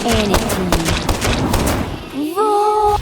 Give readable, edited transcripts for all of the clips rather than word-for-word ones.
anything. Roar!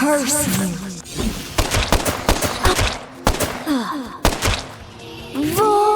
Curse you. Roar!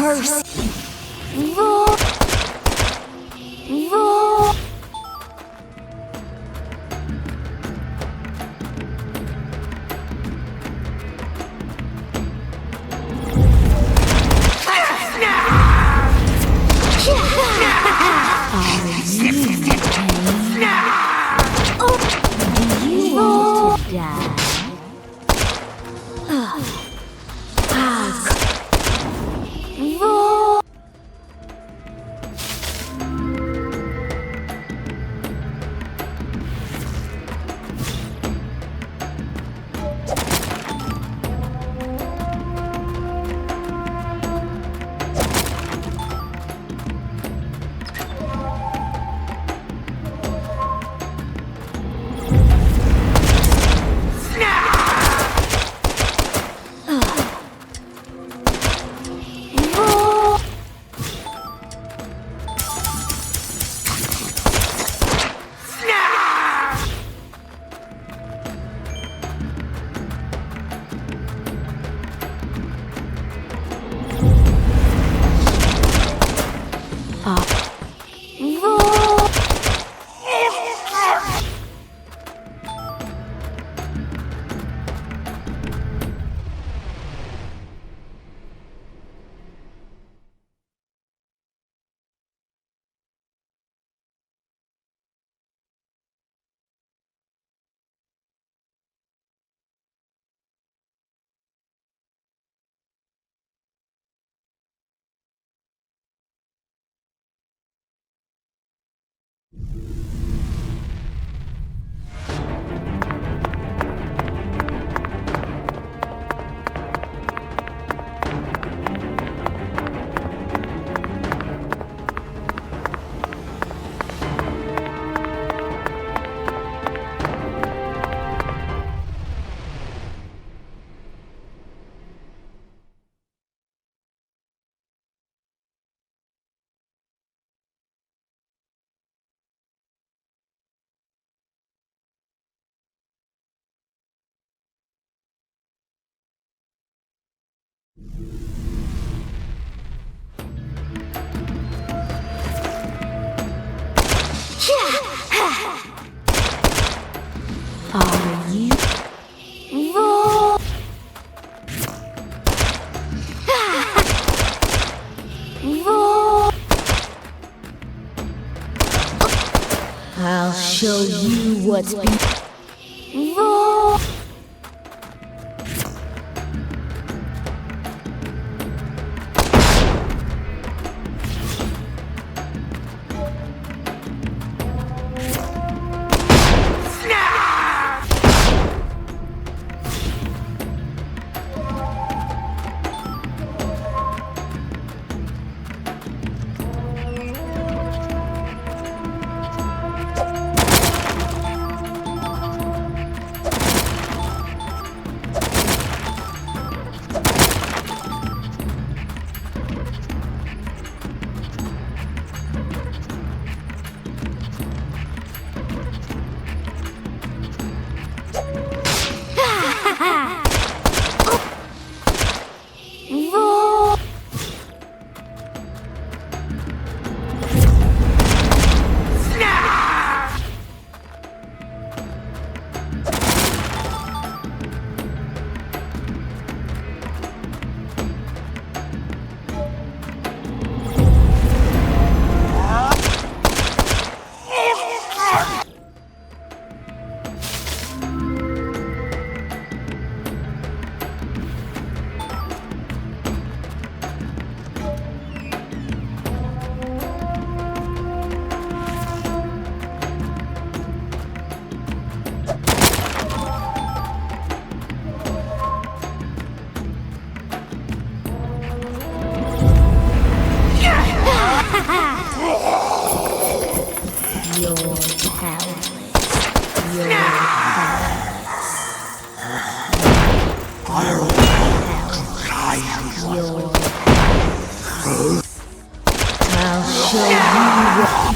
curse. Roar. Roar. Are you? Roar! Roar! I'll show you what's be. Roar! You're powerless. You're powerless. You're powerless. I'll show you what.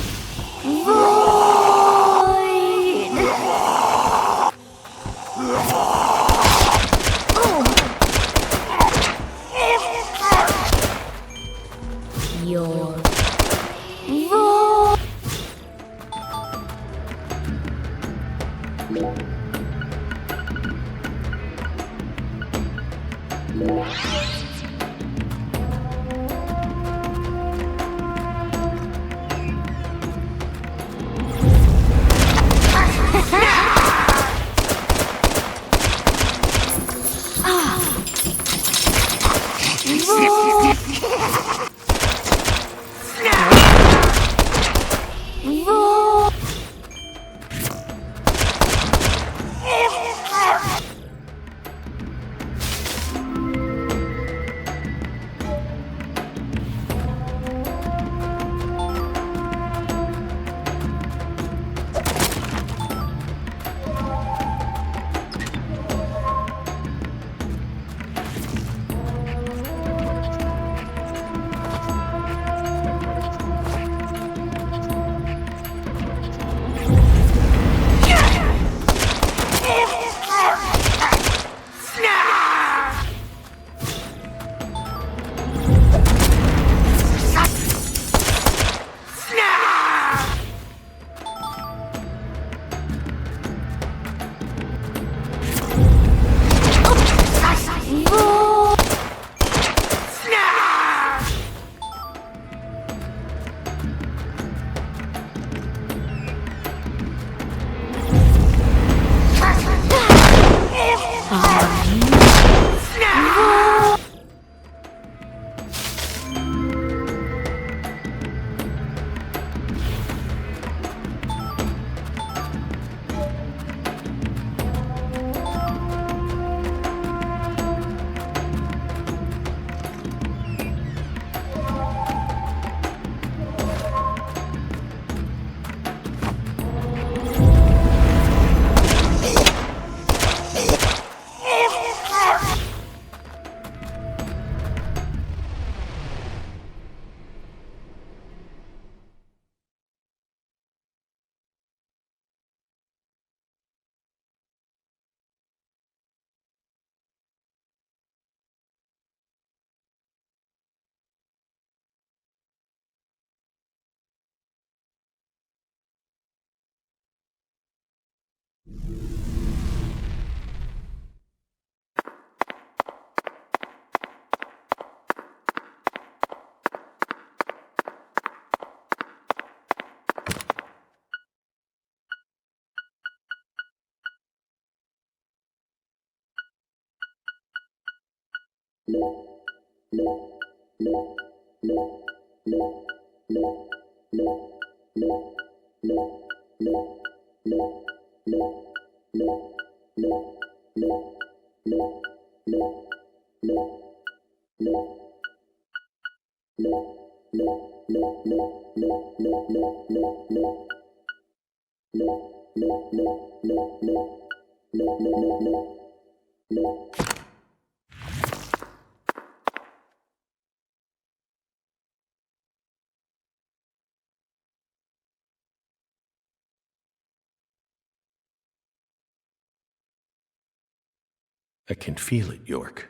I can feel it, York.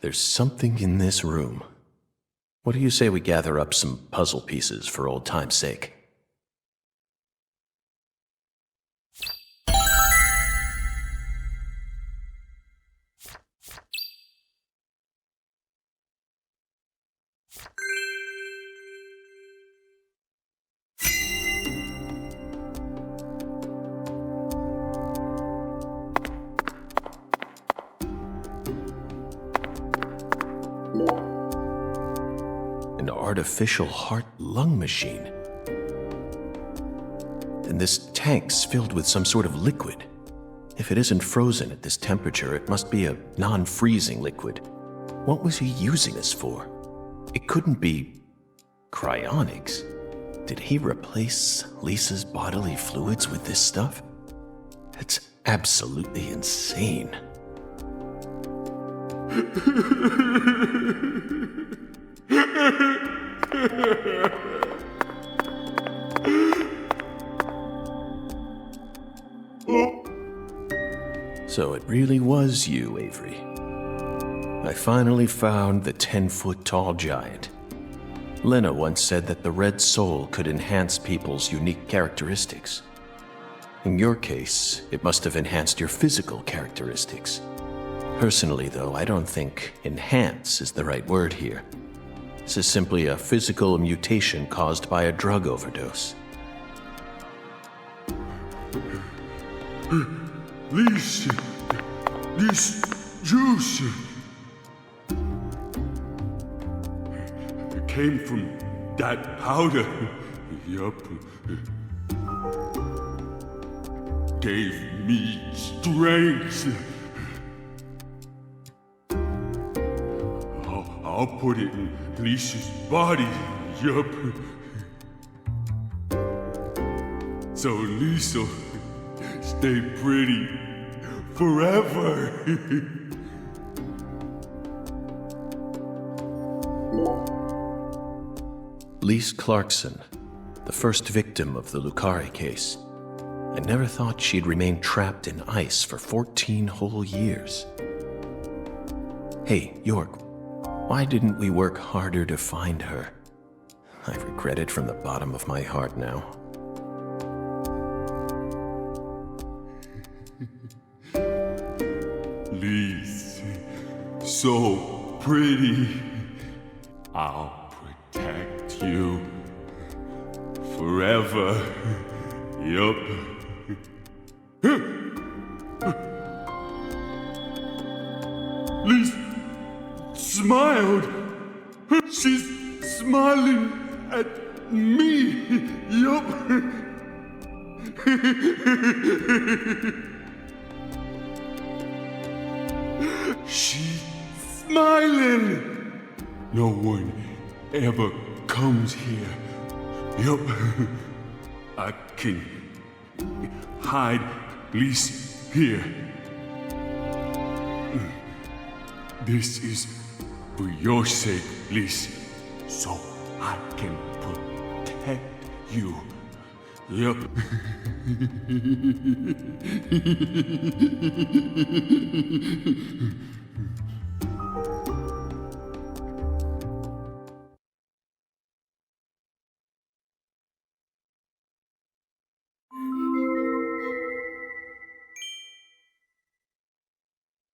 There's something in this room. What do you say we gather up some puzzle pieces for old time's sake? An artificial heart-lung machine. And this tank's filled with some sort of liquid. If it isn't frozen at this temperature, it must be a non-freezing liquid. What was he using this for? It couldn't be cryonics. Did he replace Lisa's bodily fluids with this stuff? That's absolutely insane. So it really was you, Avery. I finally found the 10-foot-tall giant. Lena once said that the red soul could enhance people's unique characteristics. In your case, it must have enhanced your physical characteristics. Personally, though, I don't think enhance is the right word here. This is simply a physical mutation caused by a drug overdose. This juice came from that powder. Yup. Gave me strength. I'll put it in Lisa's body. Yup. So Lisa stay pretty forever. Lise Clarkson, the first victim of the Lucari case. I never thought she'd remain trapped in ice for 14 whole years. Hey, York, why didn't we work harder to find her? I regret it from the bottom of my heart now. Lise, so pretty. I'll protect you forever. Yup. Lise smiled. She's smiling at me. Yup. She's smiling. No one ever comes here. Yup. I can hide Lise here. This is for your sake, Lise, so I can protect you. Yup.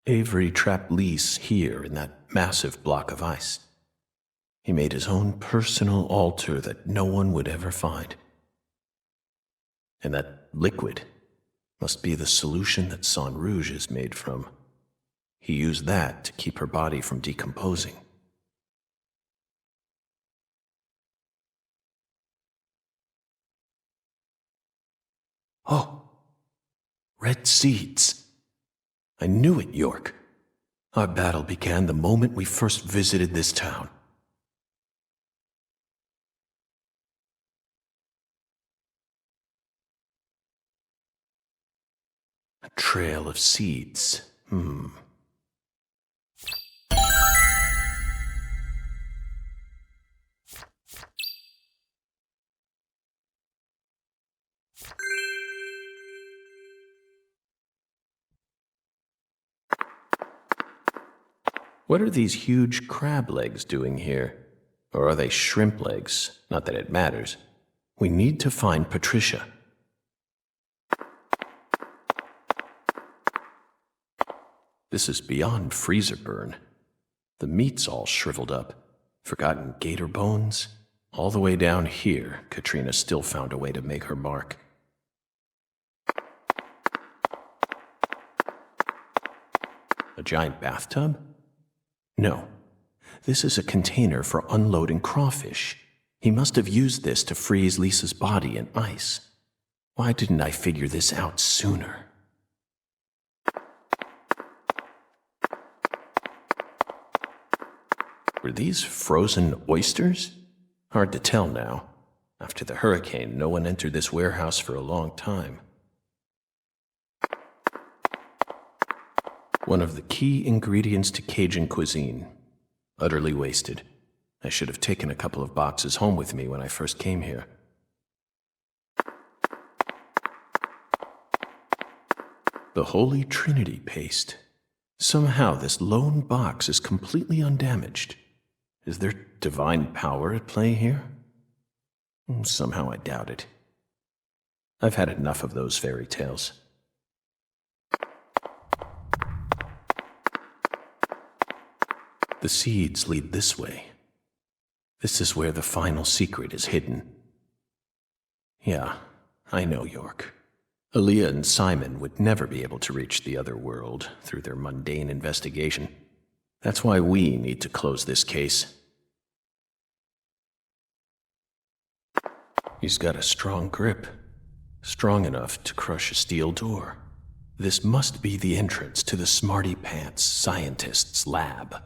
Avery trapped Lise here in that massive block of ice. He made his own personal altar that no one would ever find. And that liquid must be the solution that Sang Rouge is made from. He used that to keep her body from decomposing. Oh, red seeds. I knew it, York. Our battle began the moment we first visited this town. A trail of seeds. What are these huge crab legs doing here? Or are they shrimp legs? Not that it matters. We need to find Patricia. This is beyond freezer burn. The meat's all shriveled up. Forgotten gator bones. All the way down here, Katrina still found a way to make her mark. A giant bathtub? No. This is a container for unloading crawfish. He must have used this to freeze Lisa's body in ice. Why didn't I figure this out sooner? Were these frozen oysters? Hard to tell now. After the hurricane, no one entered this warehouse for a long time. One of the key ingredients to Cajun cuisine. Utterly wasted. I should have taken a couple of boxes home with me when I first came here. The Holy Trinity paste. Somehow this lone box is completely undamaged. Is there divine power at play here? Somehow I doubt it. I've had enough of those fairy tales. The seeds lead this way. This is where the final secret is hidden. Yeah, I know, York. Aaliyah and Simon would never be able to reach the other world through their mundane investigation. That's why we need to close this case. He's got a strong grip, strong enough to crush a steel door. This must be the entrance to the Smarty Pants scientist's lab.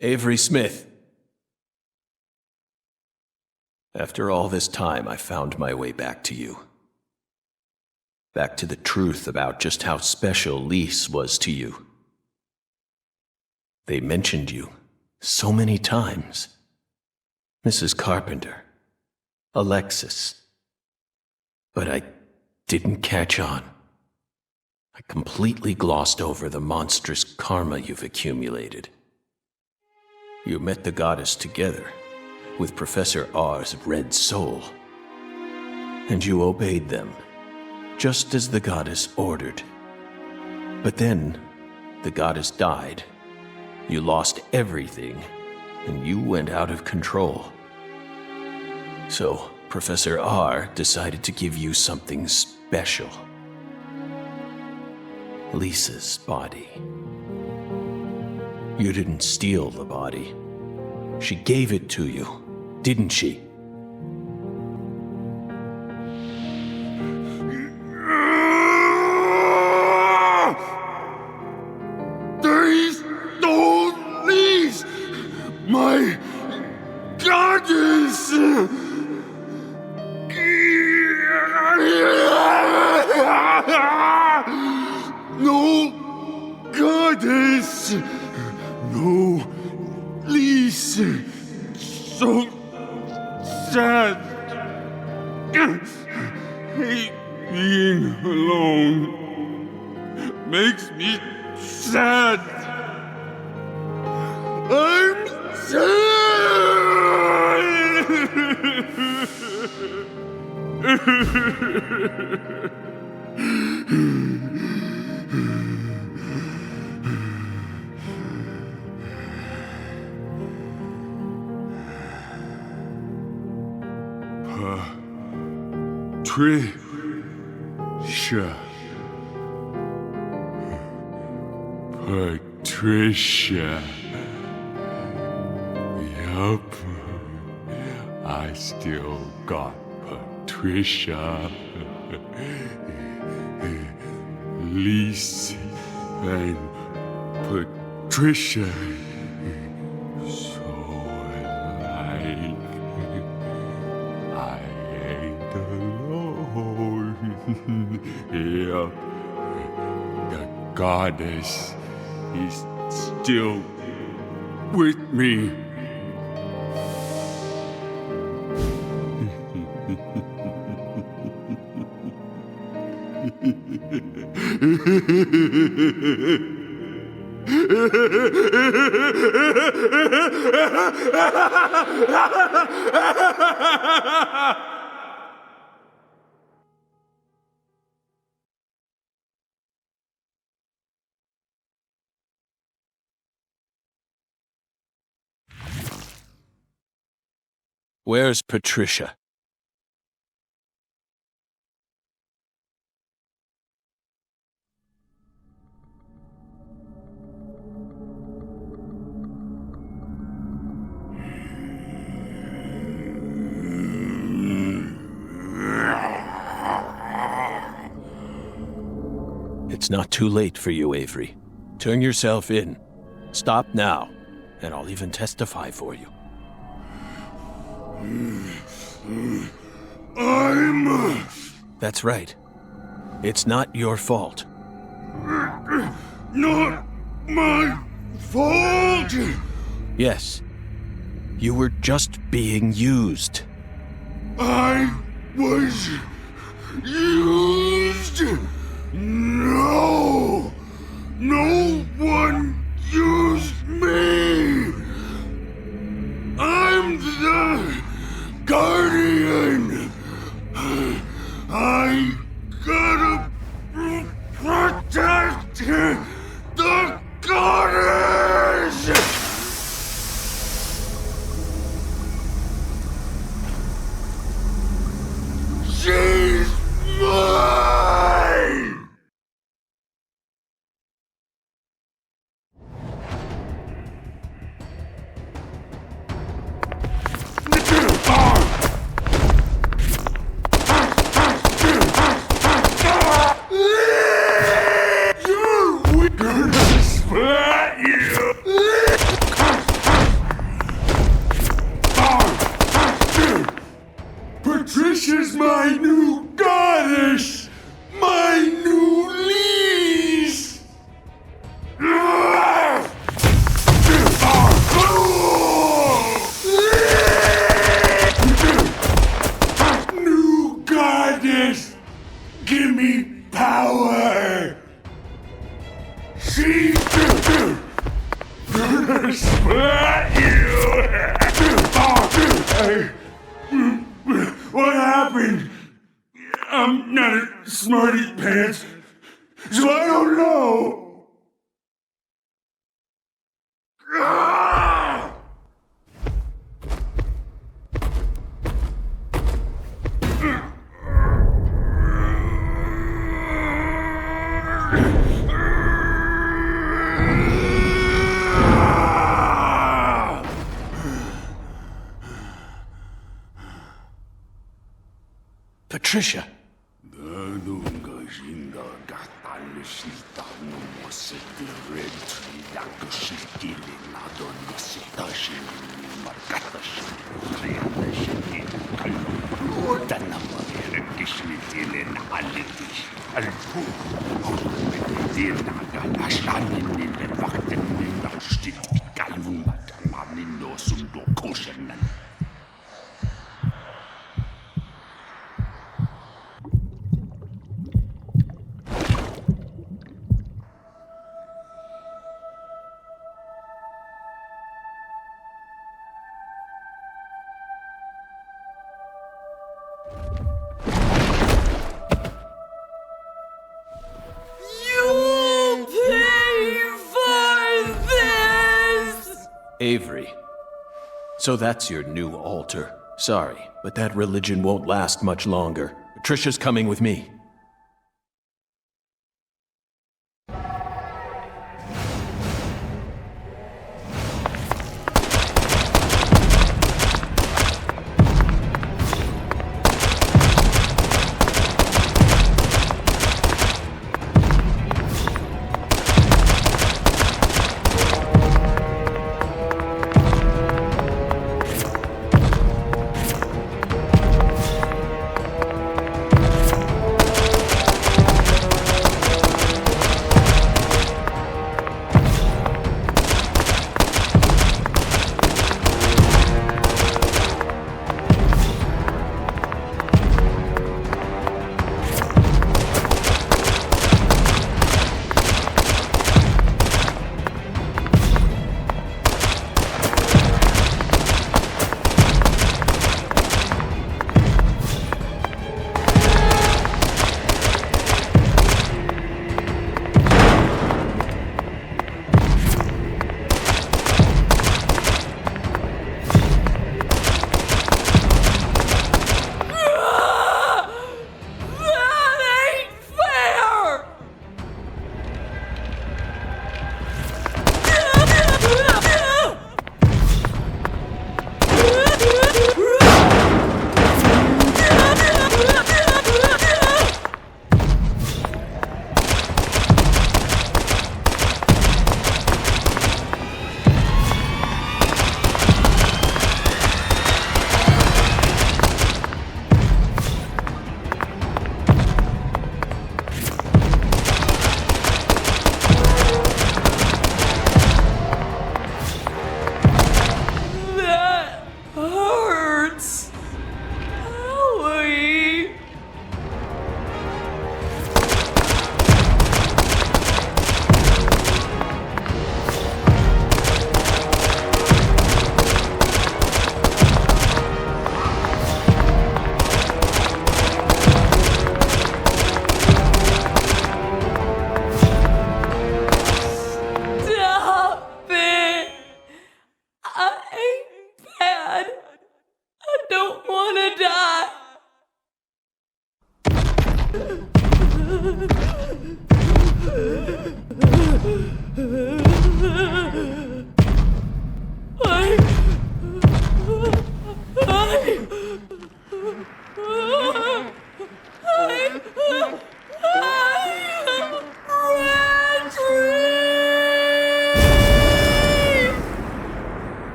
Avery Smith. After all this time, I found my way back to you. Back to the truth about just how special Lise was to you. They mentioned you so many times. Mrs. Carpenter, Alexis. But I didn't catch on. I completely glossed over the monstrous karma you've accumulated. You met the goddess together with Professor R's red soul. And you obeyed them, just as the goddess ordered. But then, the goddess died. You lost everything, and you went out of control. So, Professor R decided to give you something special. Lisa's body. You didn't steal the body. She gave it to you, didn't she? They stole Lise, my goddess! No goddess! No Lise! So sad! Hate being alone. Makes me sad! I'm Patricia. Yup. I still got Patricia. Lise and Patricia. So alike. I ain't alone. Yeah. The goddess is still with me. Where's Patricia? It's not too late for you, Avery. Turn yourself in. Stop now, and I'll even testify for you. That's right. It's not your fault. Not my fault! Yes. You were just being used. I was used! No! No one used me! I'm the Guardian! I gotta protect the goddess! She's mine! We're gonna splat you! Patricia's my new goddess! My new lease! New goddess! Give me power! She's gonna splat you! What happened? I'm not a smarty pants, so I don't know. Patricia! Avery. So that's your new altar. Sorry, but that religion won't last much longer. Patricia's coming with me.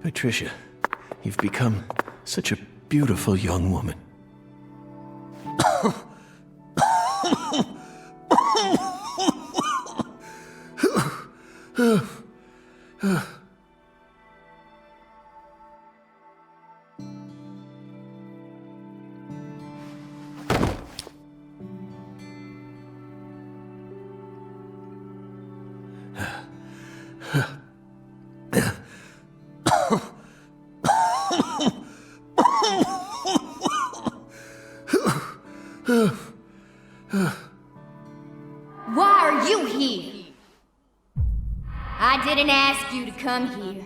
Patricia, you've become such a beautiful young woman. Why are you here? I didn't ask you to come here.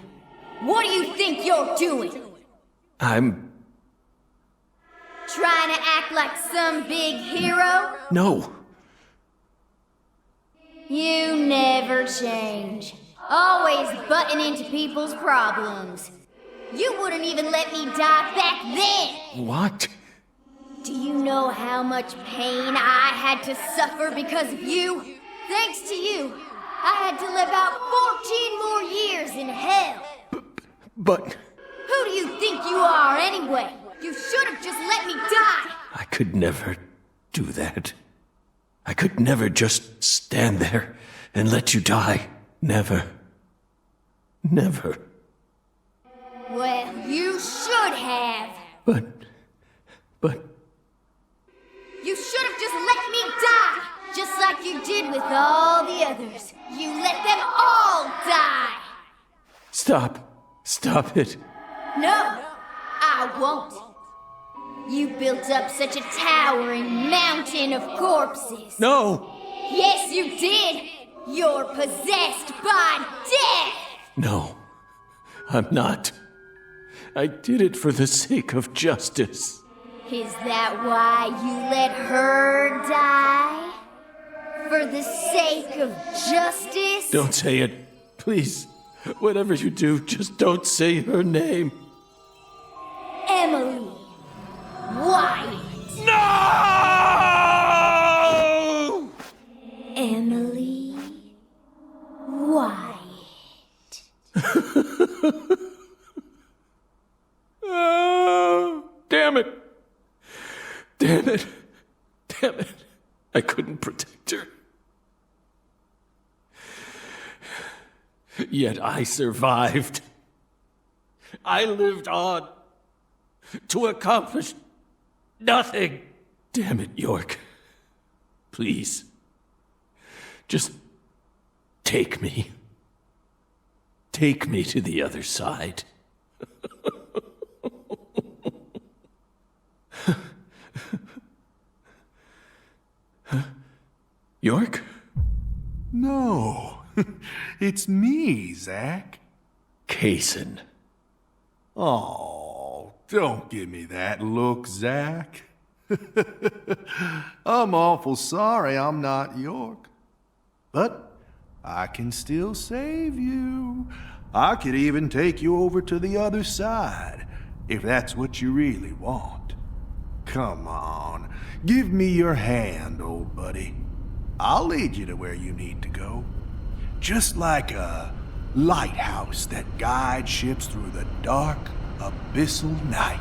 What do you think you're doing? I'm... Trying to act like some big hero? No. You never change. Always butting into people's problems. You wouldn't even let me die back then! What? Do you know how much pain I had to suffer because of you? Thanks to you, I had to live out 14 more years in hell. But... Who do you think you are anyway? You should have just let me die. I could never do that. I could never just stand there and let you die. Never. Never. Well, you should have. But... You should have just let me die, just like you did with all the others. You let them all die. Stop. Stop it. No, I won't. You built up such a towering mountain of corpses. No! Yes, you did. You're possessed by death. No, I'm not. I did it for the sake of justice. Is that why you let her die? For the sake of justice? Don't say it. Please. Whatever you do, just don't say her name. Emily White. No! Emily White. Oh, damn it. Damn it. Damn it. I couldn't protect her. Yet I survived. I lived on to accomplish nothing. Damn it, York. Please. Just take me. Take me to the other side. York? No, it's me, Zach. Kaysen. Oh, don't give me that look, Zach. I'm awful sorry I'm not York. But I can still save you. I could even take you over to the other side, if that's what you really want. Come on, give me your hand, old buddy. I'll lead you to where you need to go. Just like a lighthouse that guides ships through the dark, abyssal night.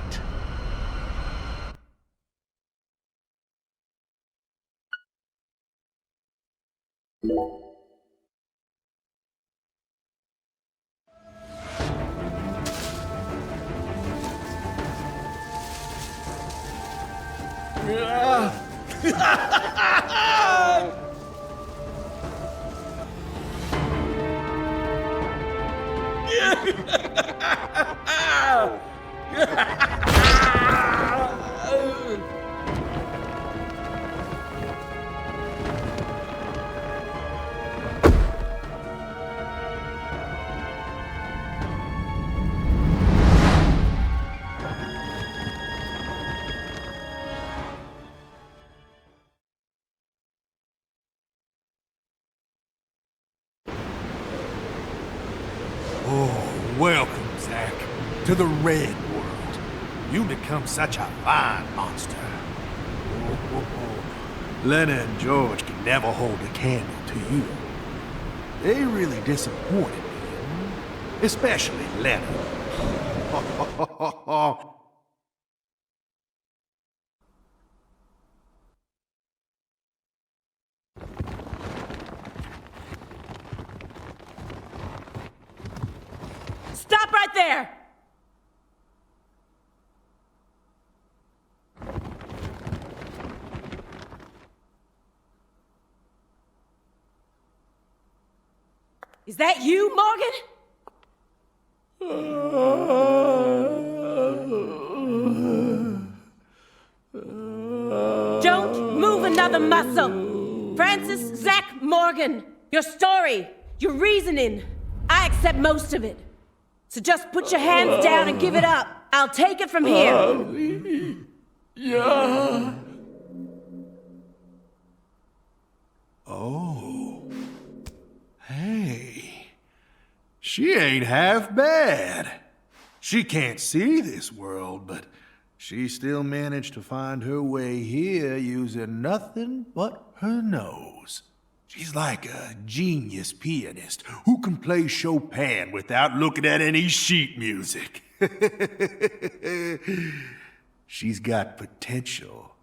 Oh, welcome, Zack, to the Red World. You become such a fine monster. Lena and George can never hold a candle to you. They really disappointed me, especially Lena. Stop right there! Is that you, Morgan? Don't move another muscle. Francis, Zack, Morgan, your story, your reasoning, I accept most of it. So just put your hands down and give it up. I'll take it from here. Yeah. Oh. Hey. She ain't half bad. She can't see this world, but she still managed to find her way here using nothing but her nose. She's like a genius pianist who can play Chopin without looking at any sheet music. She's got potential.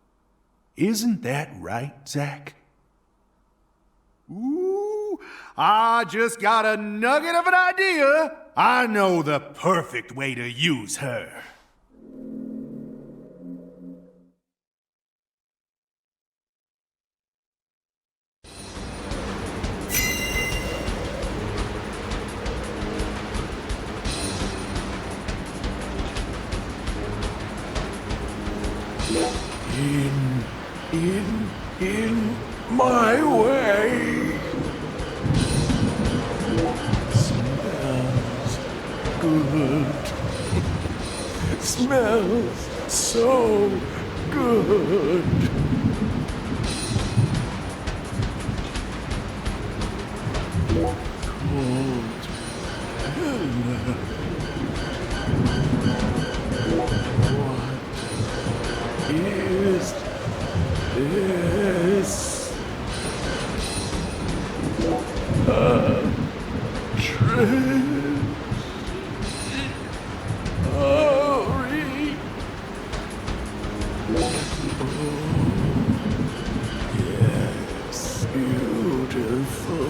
Isn't that right, Zack? Ooh, I just got a nugget of an idea. I know the perfect way to use her. In my way. Smells good. Smells so good. Cold pillar. What is this? A trick? Hurry! Yes, beautiful.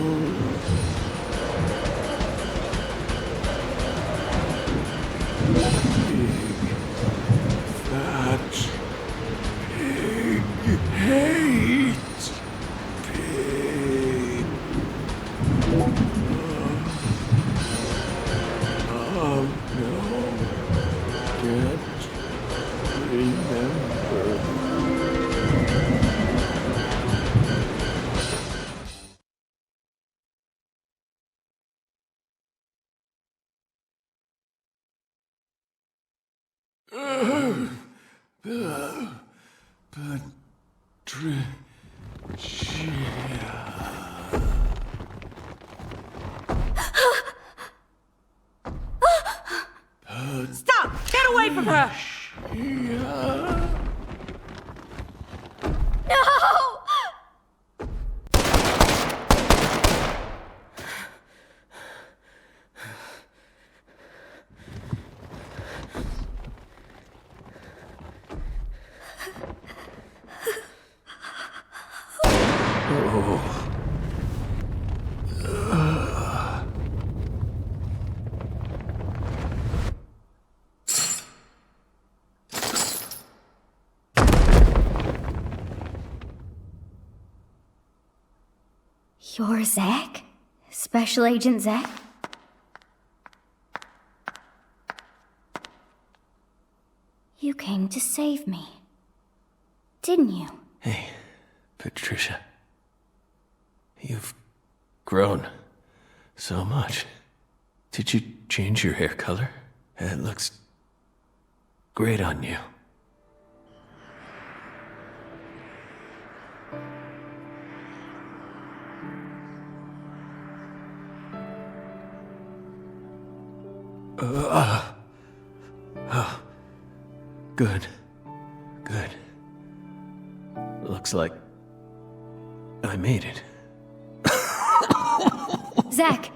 Big, fat pig hate. Pig. Oh no. Can't remember. Stop! Get away from her! No! You're Zach? Special Agent Zach? You came to save me, didn't you? Hey, Patricia. You've grown so much. Did you change your hair color? It looks great on you. Good. Good. Looks like I made it. Zach!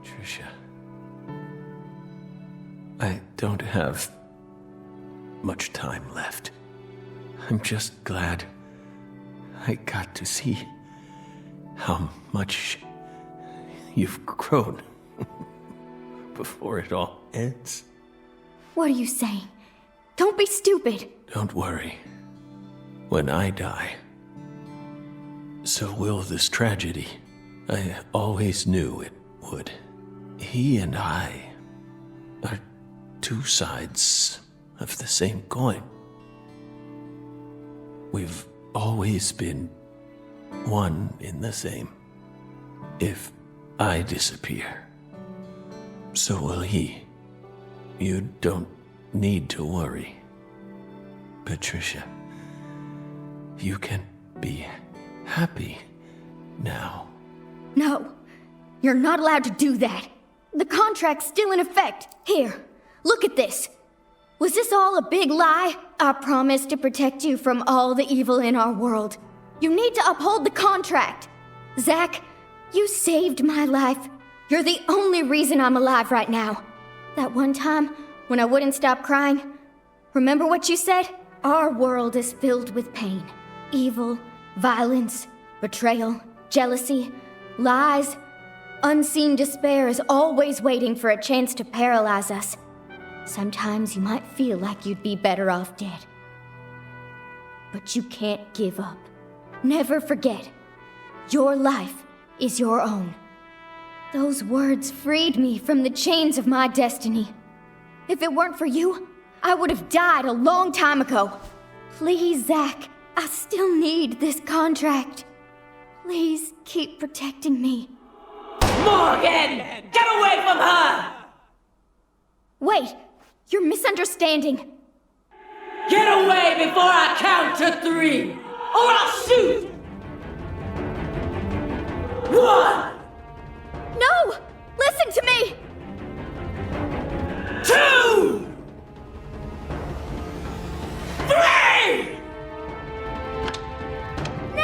Patricia. I don't have much time left. I'm just glad I got to see how much you've grown before it all ends. What are you saying? Don't be stupid. Don't worry. When I die, so will this tragedy. I always knew it would. He and I are two sides of the same coin. We've always been one in the same. If I disappear, so will he. You don't need to worry. Patricia, you can be happy now. No, you're not allowed to do that. The contract's still in effect. Here, look at this. Was this all a big lie? I promised to protect you from all the evil in our world. You need to uphold the contract. Zach, you saved my life. You're the only reason I'm alive right now. That one time when I wouldn't stop crying, remember what you said? Our world is filled with pain. Evil, violence, betrayal, jealousy, lies. Unseen despair is always waiting for a chance to paralyze us. Sometimes you might feel like you'd be better off dead. But you can't give up. Never forget, your life is your own. Those words freed me from the chains of my destiny. If it weren't for you, I would have died a long time ago. Please, Zach, I still need this contract. Please keep protecting me. Morgan! Get away from her! Wait, you're misunderstanding. Get away before I count to 3, or I'll shoot! 1! No! Listen to me! 2! 3! No!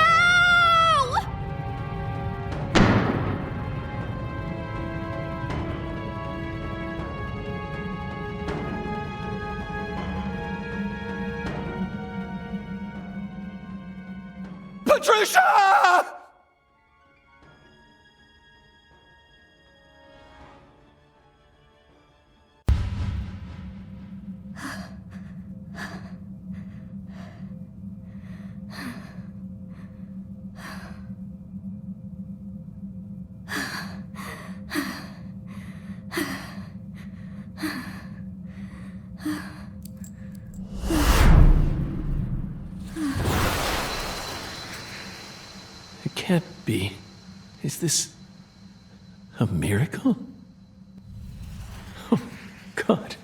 Patricia! It can't be. Is this a miracle? Oh, God.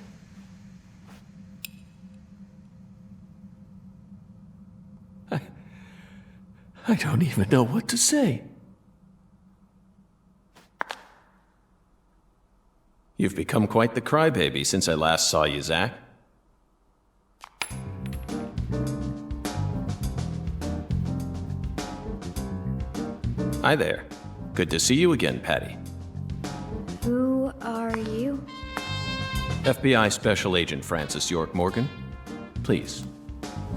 I don't even know what to say. You've become quite the crybaby since I last saw you, Zach. Hi there. Good to see you again, Patty. Who are you? FBI Special Agent Francis York Morgan. Please,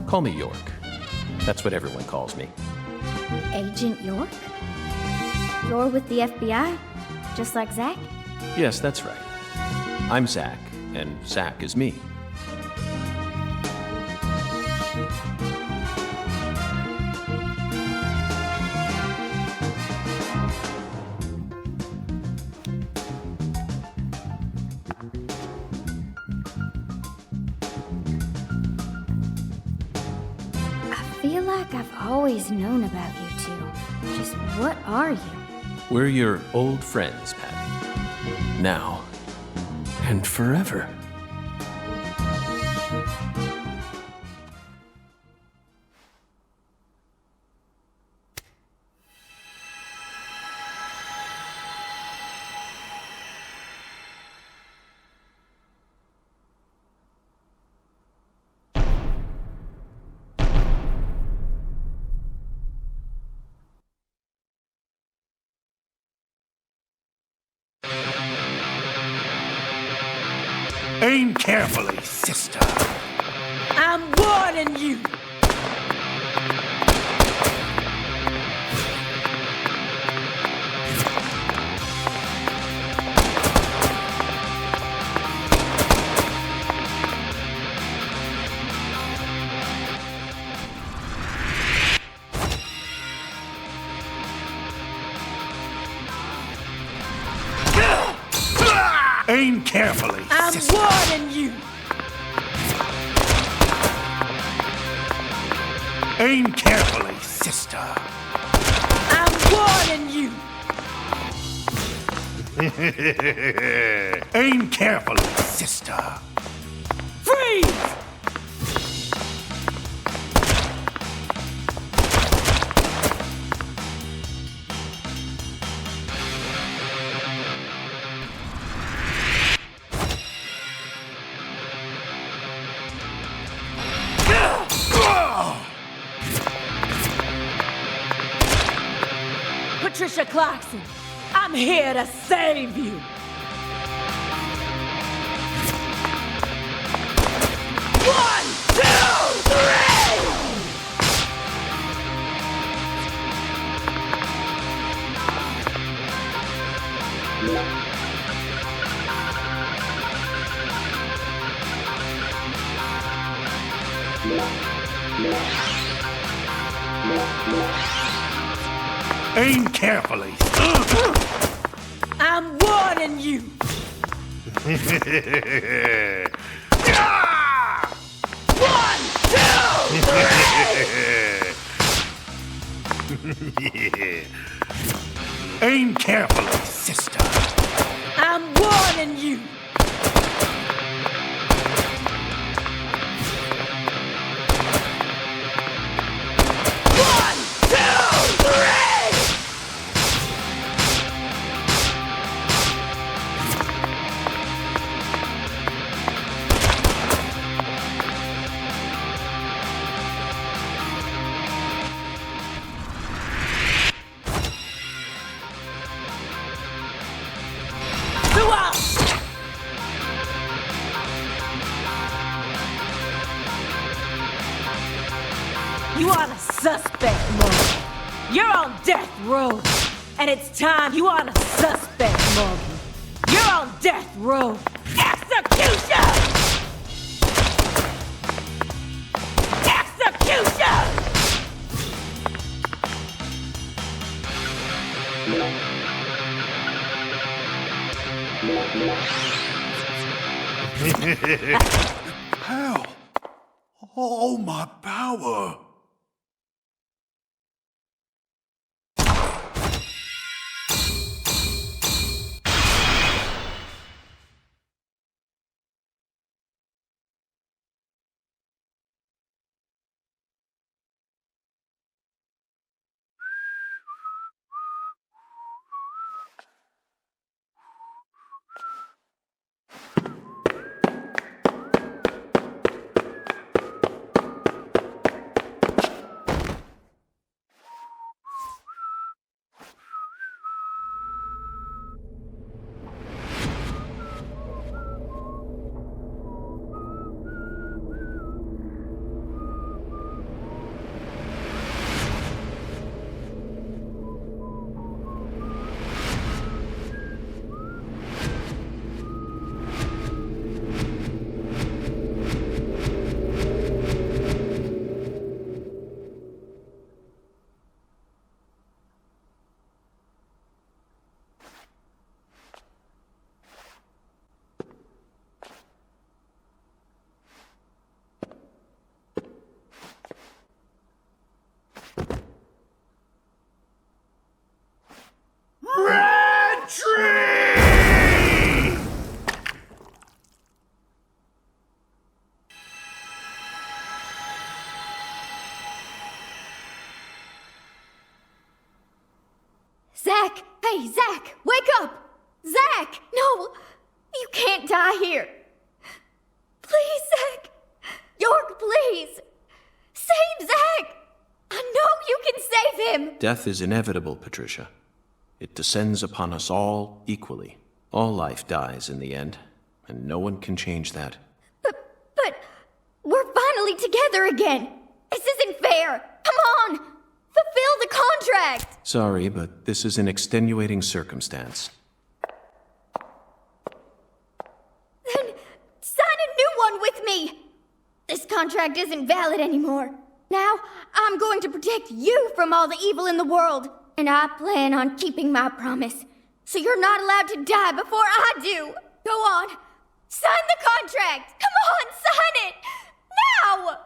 call me York. That's what everyone calls me. Agent York? You're with the FBI? Just like Zach? Yes, that's right. I'm Zach, and Zach is me. feel like I've always known about you two. Just what are you? We're your old friends, Patty. Now and forever. Aim carefully, sister. I'm warning you! Aim carefully, I'm sister. warning you! Aim carefully, sister. I'm warning you! Aim carefully, sister. Freeze! Patricia Clarkson, I'm here to save you! One, two, three! Aim carefully. I'm warning you! One, two, three! Aim carefully, sister. I'm warning you! One, two, three! Who else? You are the suspect, Morgan. You're on death row. And it's time you are the suspect, Morgan. You're on death row. Execution! Execution! How? Oh, my power. Hey, Zach, wake up! Zach! No! You can't die here! Please, Zach! York, please! Save Zach! I know you can save him! Death is inevitable, Patricia. It descends upon us all equally. All life dies in the end, and no one can change that. But we're finally together again! This isn't fair! Come on! Fulfill the contract! Sorry, but this is an extenuating circumstance. Then sign a new one with me! This contract isn't valid anymore. Now, I'm going to protect you from all the evil in the world, and I plan on keeping my promise. So you're not allowed to die before I do. Go on, sign the contract! Come on, sign it! Now!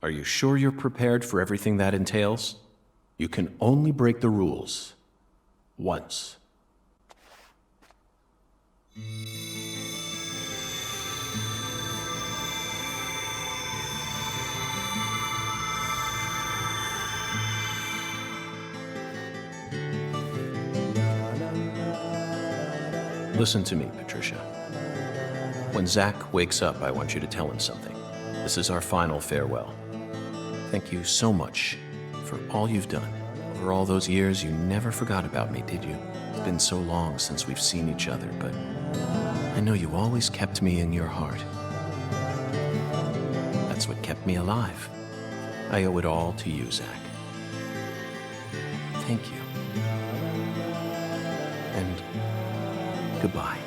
Are you sure you're prepared for everything that entails? You can only break the rules once. Listen to me, Patricia. When Zach wakes up, I want you to tell him something. This is our final farewell. Thank you so much for all you've done. Over all those years, you never forgot about me, did you? It's been so long since we've seen each other, but I know you always kept me in your heart. That's what kept me alive. I owe it all to you, Zach. Thank you. And goodbye.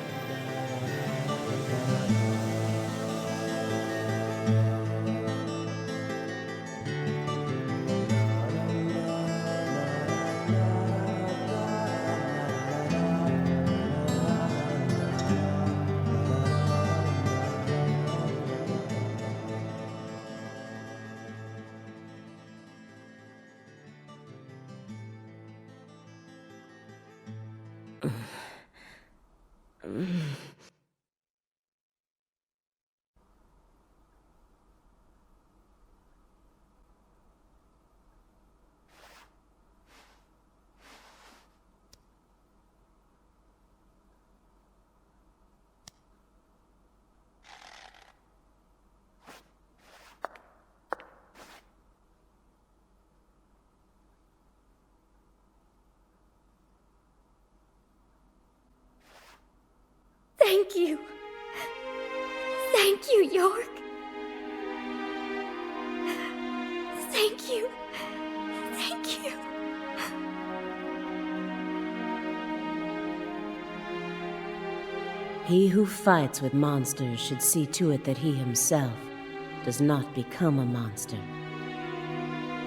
Thank you. Thank you, York. Thank you. Thank you. He who fights with monsters should see to it that he himself does not become a monster.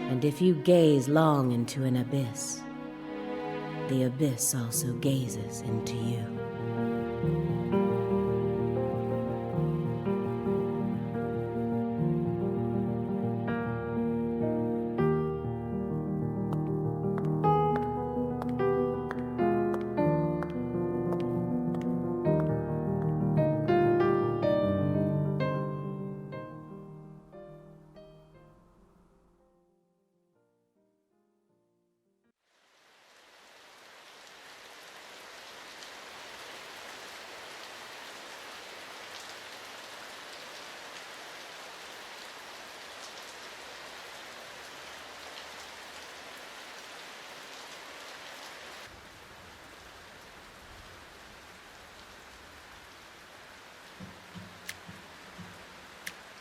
And if you gaze long into an abyss, the abyss also gazes into you.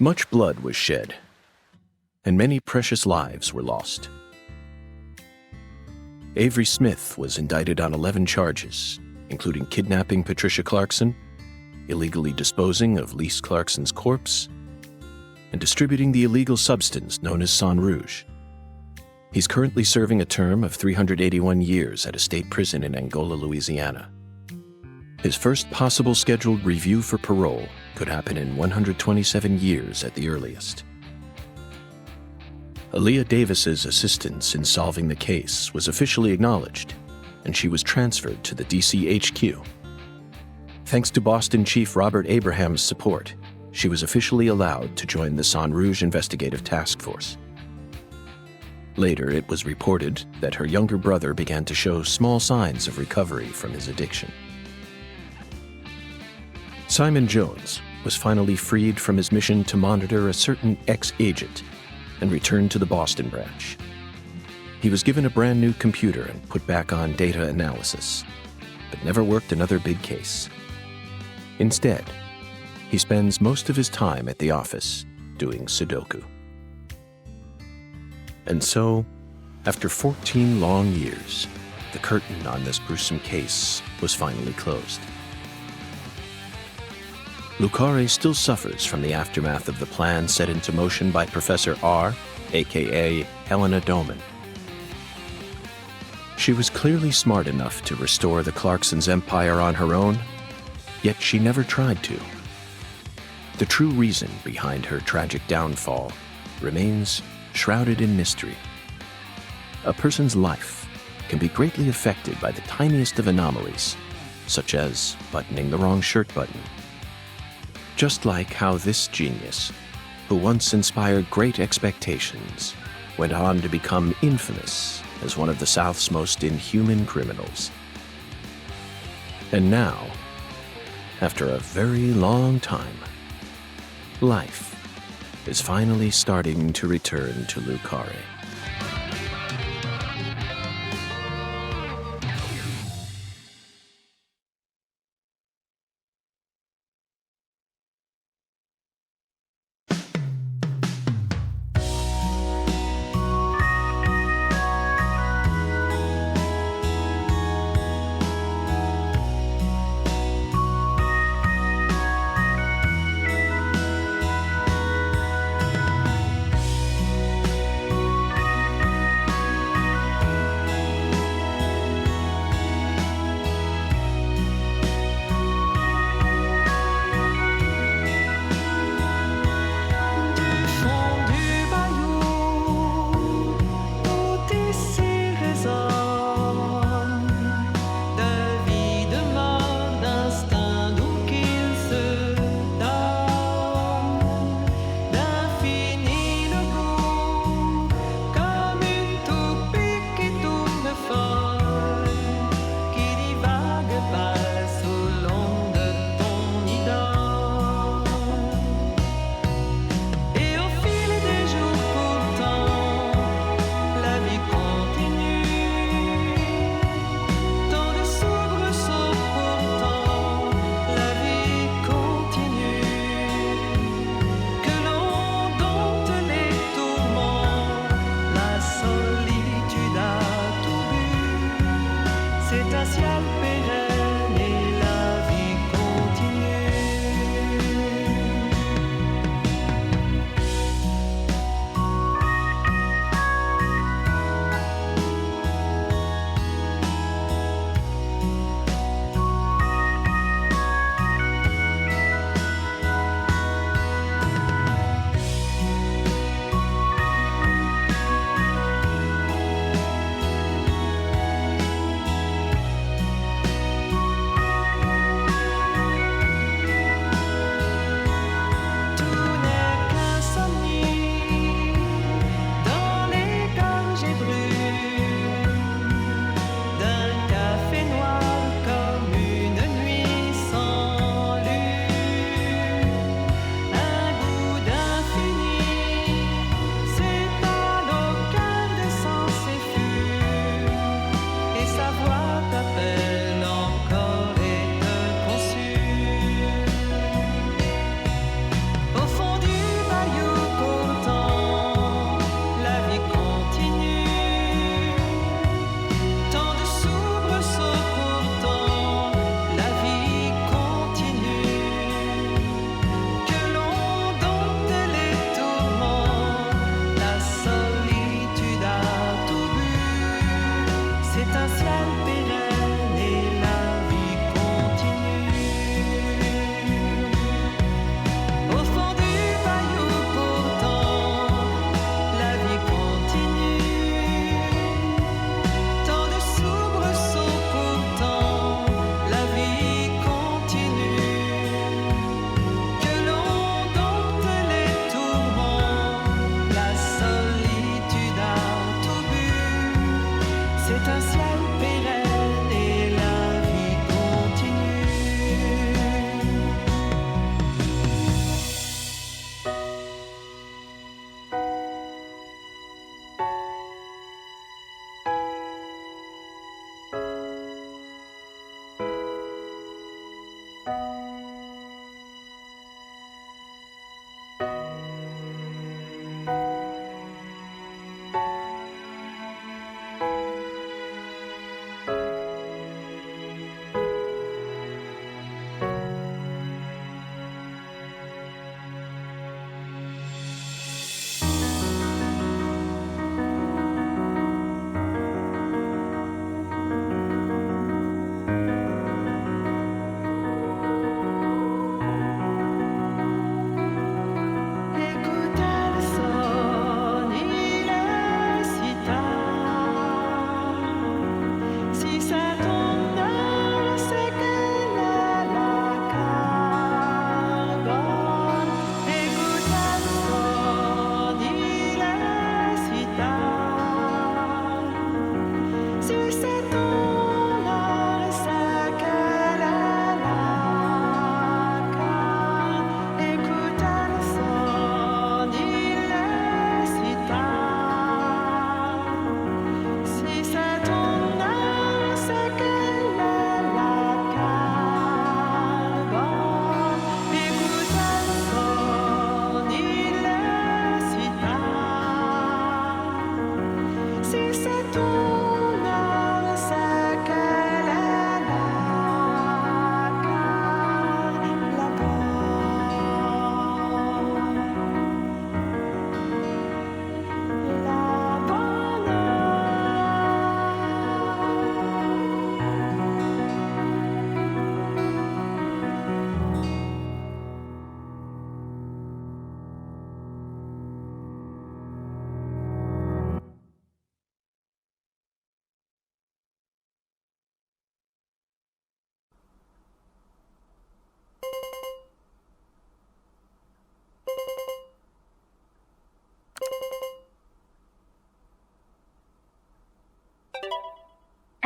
Much blood was shed, and many precious lives were lost. Avery Smith was indicted on 11 charges, including kidnapping Patricia Clarkson, illegally disposing of Lise Clarkson's corpse, and distributing the illegal substance known as Sang Rouge. He's currently serving a term of 381 years at a state prison in Angola, Louisiana. His first possible scheduled review for parole could happen in 127 years at the earliest. Aaliyah Davis's assistance in solving the case was officially acknowledged, and she was transferred to the DC HQ. Thanks to Boston Chief Robert Abraham's support, she was officially allowed to join the Sang Rouge Investigative Task Force. Later, it was reported that her younger brother began to show small signs of recovery from his addiction. Simon Jones was finally freed from his mission to monitor a certain ex-agent and returned to the Boston branch. He was given a brand new computer and put back on data analysis, but never worked another big case. Instead, he spends most of his time at the office doing Sudoku. And so, after 14 long years, the curtain on this gruesome case was finally closed. Lucare still suffers from the aftermath of the plan set into motion by Professor R, aka Helena Doman. She was clearly smart enough to restore the Clarksons' empire on her own, yet she never tried to. The true reason behind her tragic downfall remains shrouded in mystery. A person's life can be greatly affected by the tiniest of anomalies, such as buttoning the wrong shirt button. Just like how this genius, who once inspired great expectations, went on to become infamous as one of the South's most inhuman criminals. And now, after a very long time, life is finally starting to return to Lucare.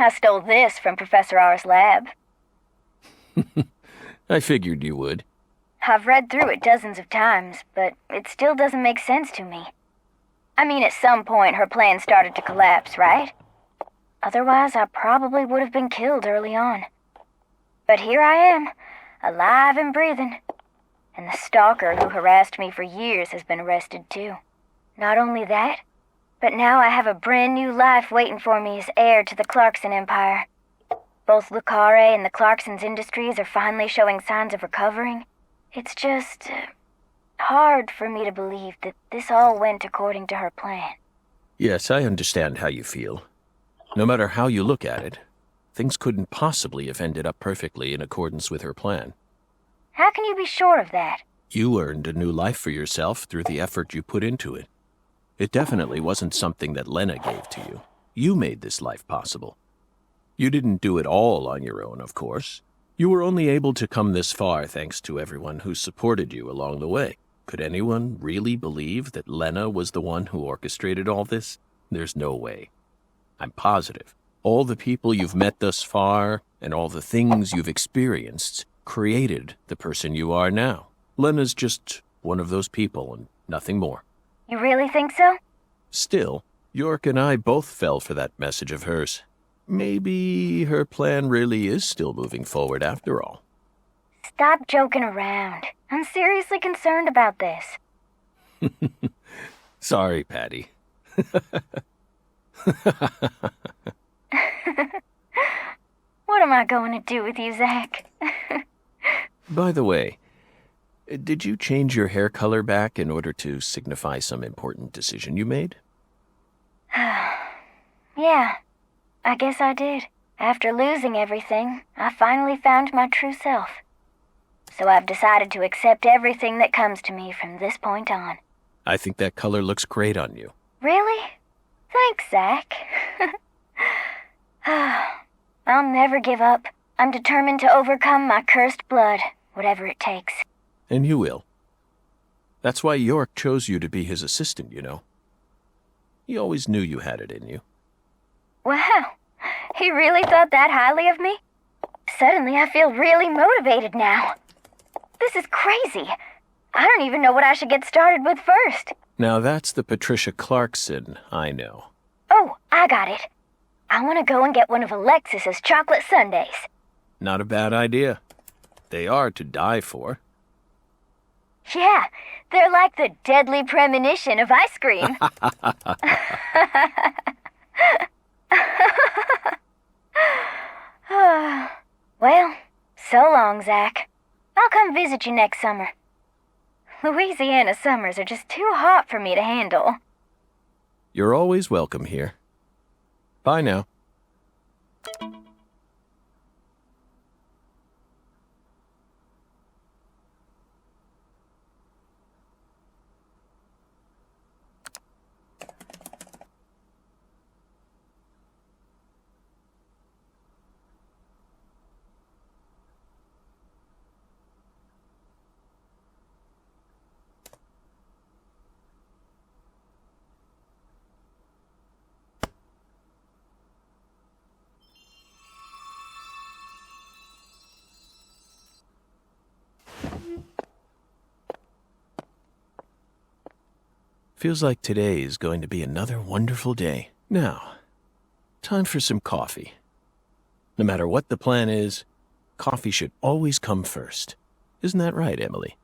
I stole this from Professor R's lab. I figured you would. I've read through it dozens of times, but it still doesn't make sense to me. I mean, at some point her plan started to collapse, right? Otherwise, I probably would have been killed early on. But here I am, alive and breathing. And the stalker who harassed me for years has been arrested too. Not only that, but now I have a brand new life waiting for me as heir to the Clarkson Empire. Both Lucare and the Clarkson's industries are finally showing signs of recovering. It's just hard for me to believe that this all went according to her plan. Yes, I understand how you feel. No matter how you look at it, things couldn't possibly have ended up perfectly in accordance with her plan. How can you be sure of that? You earned a new life for yourself through the effort you put into it. It definitely wasn't something that Lena gave to you. You made this life possible. You didn't do it all on your own, of course. You were only able to come this far thanks to everyone who supported you along the way. Could anyone really believe that Lena was the one who orchestrated all this? There's no way. I'm positive. All the people you've met thus far, and all the things you've experienced, created the person you are now. Lena's just one of those people, and nothing more. You really think so? Still, York and I both fell for that message of hers. Maybe her plan really is still moving forward after all. Stop joking around. I'm seriously concerned about this. Sorry, Patty. What am I going to do with you, Zach? By the way, did you change your hair color back in order to signify some important decision you made? Yeah, I guess I did. After losing everything, I finally found my true self. So I've decided to accept everything that comes to me from this point on. I think that color looks great on you. Really? Thanks, Zach. I'll never give up. I'm determined to overcome my cursed blood, whatever it takes. And you will. That's why York chose you to be his assistant, you know. He always knew you had it in you. Wow, he really thought that highly of me? Suddenly I feel really motivated now. This is crazy. I don't even know what I should get started with first. Now that's the Patricia Clarkson I know. Oh, I got it. I want to go and get one of Alexis's chocolate sundaes. Not a bad idea. They are to die for. Yeah, they're like the deadly premonition of ice cream. Well, so long, Zach. I'll come visit you next summer. Louisiana summers are just too hot for me to handle. You're always welcome here. Bye now. Feels like today is going to be another wonderful day. Now, time for some coffee. No matter what the plan is, coffee should always come first. Isn't that right, Emily?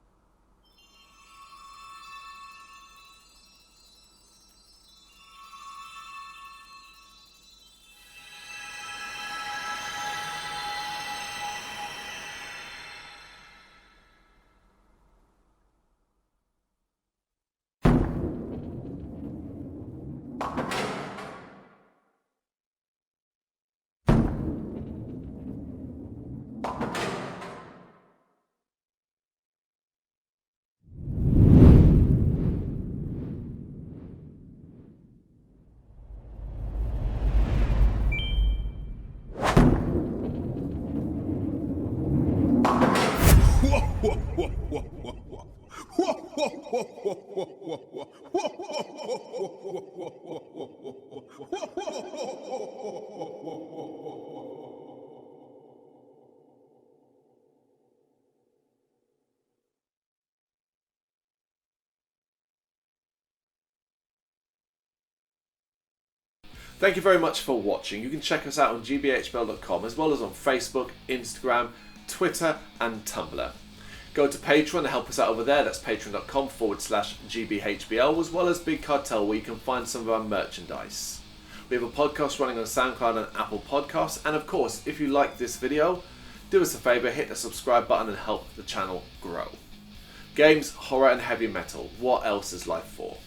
Thank you very much for watching. You can check us out on gbhbl.com as well as on Facebook, Instagram, Twitter and Tumblr. Go to Patreon to help us out over there. That's patreon.com/GBHBL, as well as Big Cartel, where you can find some of our merchandise. We have a podcast running on SoundCloud and Apple Podcasts. And of course, if you like this video, do us a favour, hit the subscribe button and help the channel grow. Games, horror and heavy metal. What else is life for?